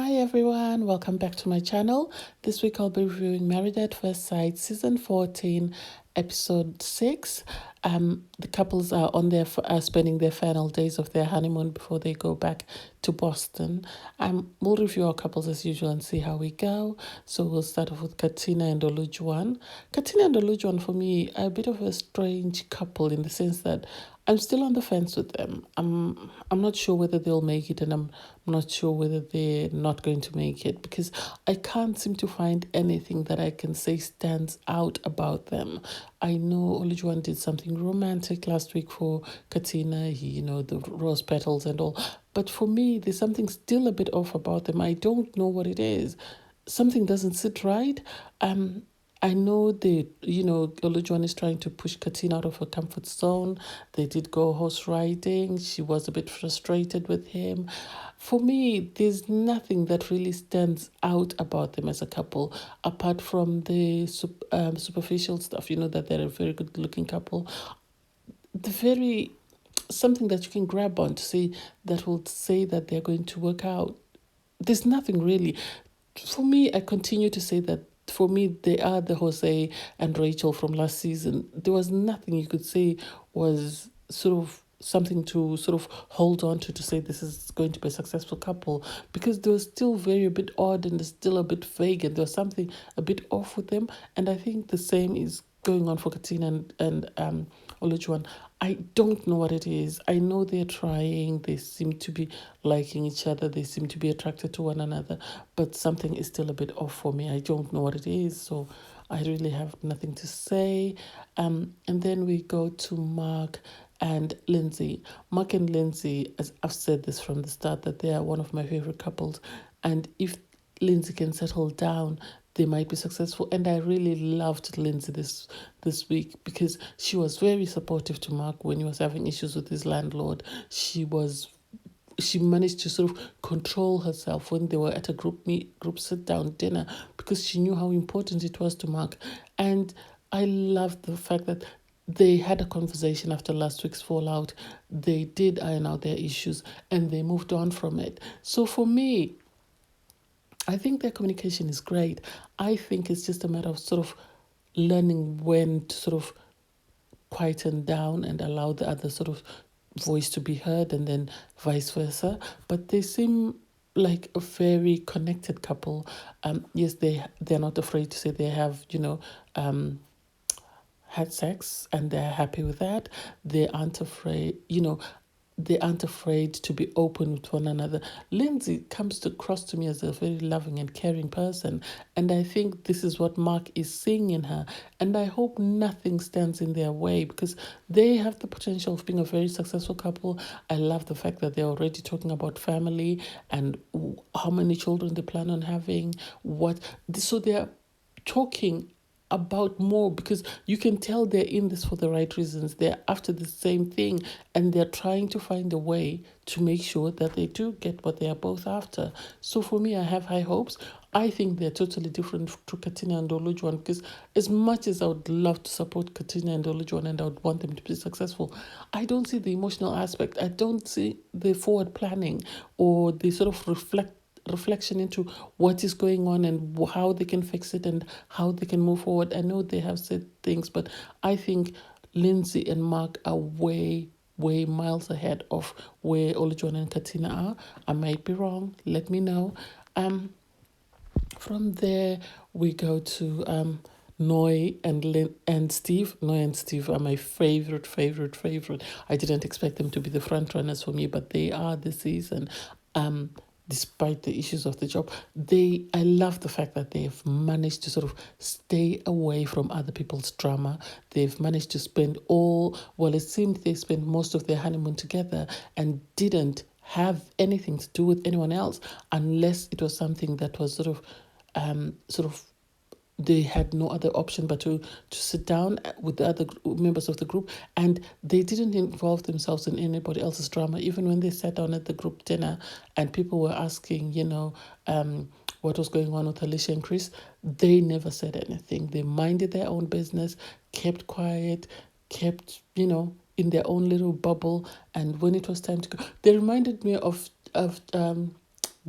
Hi everyone, welcome back to my channel. This week I'll be reviewing Married at First Sight Season 14, Episode 6. The couples are on their spending their final days of their honeymoon before they go back to Boston. We'll review our couples as usual and see how we go. So we'll start off with Katina and Lucha. Katina and Lucha, for me, are a bit of a strange couple in the sense that I'm still on the fence with them. I'm not sure whether they'll make it, and I'm not sure whether they're not going to make it because I can't seem to find anything that I can say stands out about them. I know Olujuwan did something romantic last week for Katina, the rose petals and all. But for me, there's something still a bit off about them. I don't know what it is. Something doesn't sit right. I know Olujuwan is trying to push Katina out of her comfort zone. They did go horse riding. She was a bit frustrated with him. For me, there's nothing that really stands out about them as a couple, apart from the superficial stuff, that they're a very good looking couple. The very something that you can grab on to say that will say that they're going to work out. There's nothing really. For me, I continue to say that for me, they are the Jose and Rachel from last season. There was nothing you could say was sort of something to sort of hold on to say this is going to be a successful couple, because they were still very a bit odd and still a bit vague, and there was something a bit off with them. And I think the same is going on for Katina and Olujuwan. I don't know what it is. I know they're trying. They seem to be liking each other. They seem to be attracted to one another. But something is still a bit off for me. I don't know what it is. So I really have nothing to say. And then we go to Mark and Lindsay. Mark and Lindsay, as I've said this from the start, that they are one of my favorite couples. And if Lindsay can settle down, they might be successful. And I really loved Lindsay this week because she was very supportive to Mark when he was having issues with his landlord. She managed to sort of control herself when they were at a group sit down dinner, because she knew how important it was to Mark. And I loved the fact that they had a conversation after last week's fallout. They did iron out their issues and they moved on from it. So for me, I think their communication is great. I think it's just a matter of sort of learning when to sort of quieten down and allow the other sort of voice to be heard, and then vice versa. But they seem like a very connected couple. Yes, they're not afraid to say they have, had sex, and they're happy with that. They aren't afraid to be open with one another. Lindsay comes across to me as a very loving and caring person, and I think this is what Mark is seeing in her. And I hope nothing stands in their way, because they have the potential of being a very successful couple. I love the fact that they're already talking about family and how many children they plan on having. So they're talking about more, because you can tell they're in this for the right reasons. They're after the same thing, and they're trying to find a way to make sure that they do get what they are both after. So for me, I have high hopes. I think they're totally different to Katina and Olujuwan, because as much as I would love to support Katina and Olujuwan and I would want them to be successful, I don't see the emotional aspect. I don't see the forward planning or the sort of reflection into what is going on and how they can fix it and how they can move forward. I know they have said things, but I think Lindsay and Mark are way miles ahead of where Olujuwan and Katina are. I might be wrong. Let me know. From there, we go to Noy and Steve. Noy and Steve are my favorite. I didn't expect them to be the front runners for me, but they are this season. Despite the issues of the job, I love the fact that they've managed to sort of stay away from other people's drama. They've managed to it seemed they spent most of their honeymoon together and didn't have anything to do with anyone else, unless it was something that was sort of they had no other option but to sit down with the other members of the group, and they didn't involve themselves in anybody else's drama. Even when they sat down at the group dinner and people were asking, what was going on with Alicia and Chris, they never said anything. They minded their own business, kept quiet, kept, in their own little bubble. And when it was time to go, they reminded me of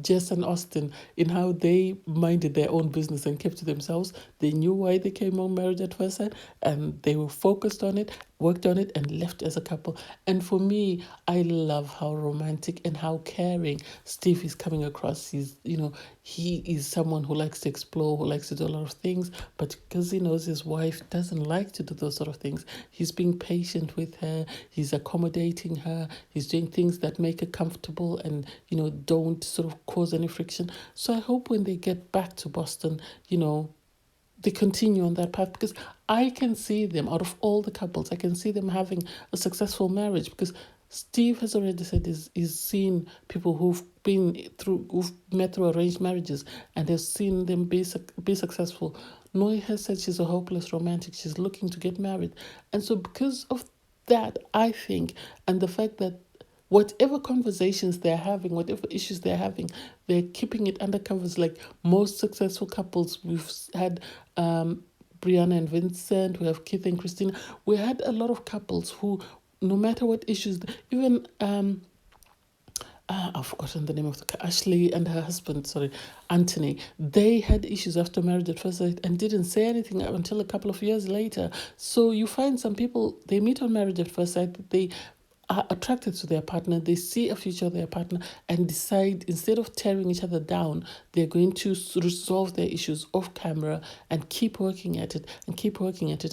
Jess and Austin, in how they minded their own business and kept to themselves. They knew why they came on Married at First Sight, and they were focused on it, worked on it, and left as a couple. And for me, I love how romantic and how caring Steve is coming across. He is someone who likes to explore, who likes to do a lot of things, but because he knows his wife doesn't like to do those sort of things, he's being patient with her, he's accommodating her, he's doing things that make her comfortable and, don't sort of cause any friction. So I hope when they get back to Boston, they continue on that path, because I can see them, out of all the couples, I can see them having a successful marriage, because Steve has already said he's seen people who've met through arranged marriages and has seen them be successful. Noi has said she's a hopeless romantic. She's looking to get married. And so because of that, I think, and the fact that whatever conversations they're having, whatever issues they're having, they're keeping it under covers. Like most successful couples, we've had Brianna and Vincent, we have Keith and Christina. We had a lot of couples who, no matter what issues, even I've forgotten the name of Ashley and her husband, Anthony. They had issues after Married at First Sight and didn't say anything until a couple of years later. So you find some people, they meet on Married at First Sight, they are attracted to their partner, they see a future of their partner and decide, instead of tearing each other down, they're going to resolve their issues off camera and keep working at it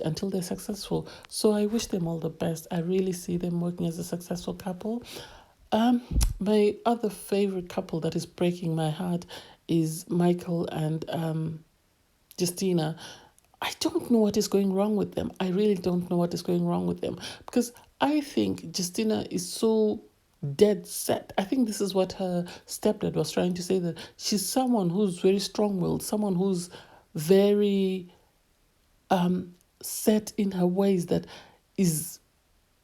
until they're successful. So I wish them all the best. I really see them working as a successful couple. My other favorite couple that is breaking my heart is Michael and Justina. I don't know what is going wrong with them. I really don't know what is going wrong with them, because I think Justina is so dead set. I think this is what her stepdad was trying to say, that she's someone who's very strong-willed, someone who's very set in her ways, that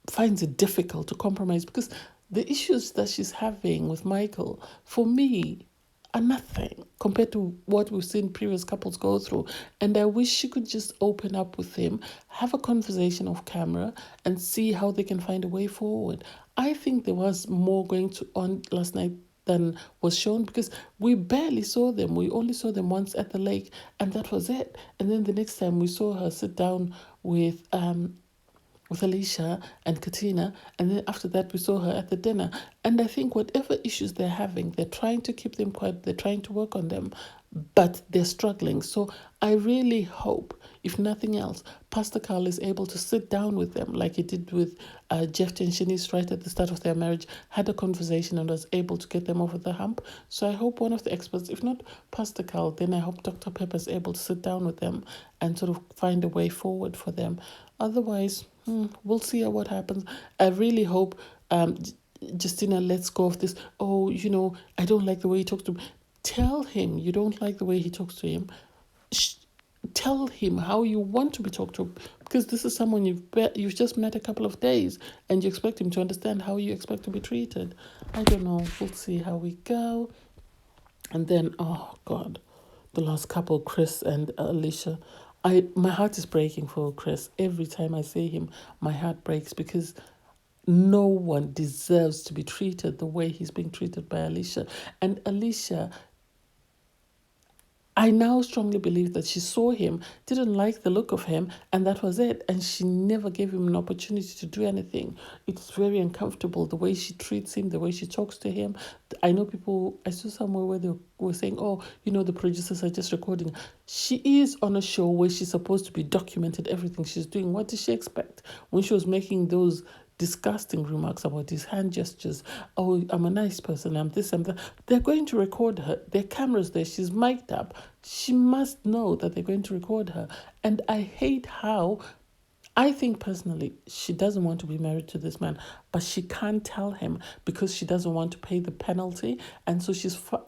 finds it difficult to compromise, because the issues that she's having with Michael, for me, are nothing compared to what we've seen previous couples go through. And I wish she could just open up with him, have a conversation off camera, and see how they can find a way forward. I think there was more going on last night than was shown, because we barely saw them. We only saw them once at the lake, and that was it. And then the next time we saw her sit down with Alicia and Katina, and then after that we saw her at the dinner. And I think whatever issues they're having, they're trying to keep them quiet, they're trying to work on them, but they're struggling. So I really hope, if nothing else, Pastor Carl is able to sit down with them like he did with Jeff and Shanice right at the start of their marriage, had a conversation and was able to get them over the hump. So I hope one of the experts, if not Pastor Carl, then I hope Dr. Pepper is able to sit down with them and sort of find a way forward for them. Otherwise, we'll see what happens. I really hope Justina lets go of this. Oh, I don't like the way he talks to him. Tell him you don't like the way he talks to him. Tell him how you want to be talked to, because this is someone you've just met a couple of days, and you expect him to understand how you expect to be treated. I don't know. We'll see how we go. And then, oh God, the last couple, Chris and Alicia. My heart is breaking for Chris. Every time I see him, my heart breaks, because no one deserves to be treated the way he's being treated by Alicia. And Alicia, I now strongly believe that she saw him, didn't like the look of him, and that was it. And she never gave him an opportunity to do anything. It's very uncomfortable, the way she treats him, the way she talks to him. I saw somewhere where they were saying, oh, the producers are just recording. She is on a show where she's supposed to be documented everything she's doing. What did she expect when she was making those disgusting remarks about his hand gestures? Oh, I'm a nice person, I'm this, I'm that. They're going to record her. There are cameras there. She's mic'd up. She must know that they're going to record her. And I hate how, I think personally, she doesn't want to be married to this man, but she can't tell him because she doesn't want to pay the penalty. And so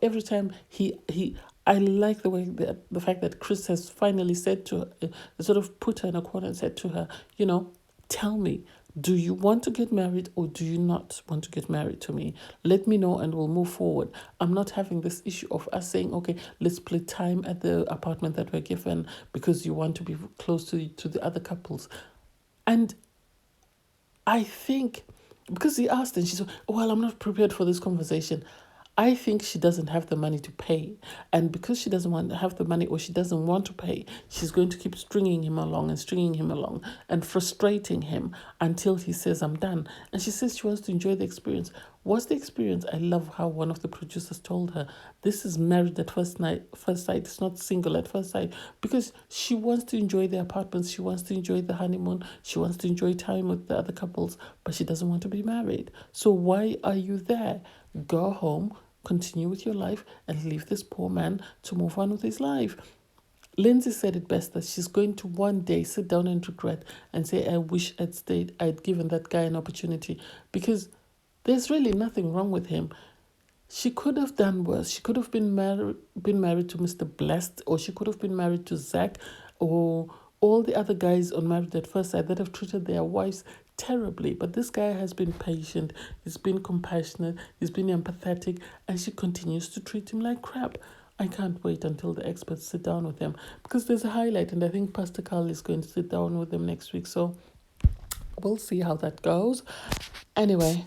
every time I like the fact that Chris has finally said to her, sort of put her in a corner and said to her, tell me, do you want to get married or do you not want to get married to me? Let me know and we'll move forward. I'm not having this issue of us saying, okay, let's split time at the apartment that we're given because you want to be close to the other couples. And I think, because he asked and she said, well, I'm not prepared for this conversation. I think she doesn't have the money to pay. And because she doesn't want to have the money, or she doesn't want to pay, she's going to keep stringing him along and frustrating him until he says, I'm done. And she says she wants to enjoy the experience. What's the experience? I love how one of the producers told her, this is married at first sight. It's not single at first sight, because she wants to enjoy the apartments. She wants to enjoy the honeymoon. She wants to enjoy time with the other couples, but she doesn't want to be married. So why are you there? Go home, continue with your life, and leave this poor man to move on with his life. Lindsay said it best, that she's going to one day sit down and regret and say, I wish I'd given that guy an opportunity, because there's really nothing wrong with him. She could have done worse. She could have been married to Mr. Blessed, or she could have been married to Zach, or all the other guys on Married at First Sight that have treated their wives terribly. But this guy has been patient, he's been compassionate, he's been empathetic, and she continues to treat him like crap. I can't wait until the experts sit down with them, because there's a highlight, and I think Pastor Carl is going to sit down with them next week. So we'll see how that goes. Anyway,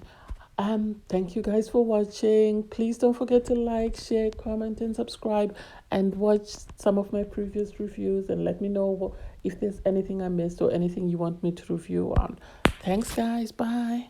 thank you guys for watching. Please don't forget to like, share, comment, and subscribe, and watch some of my previous reviews, and let me know if there's anything I missed or anything you want me to review on. Thanks, guys. Bye.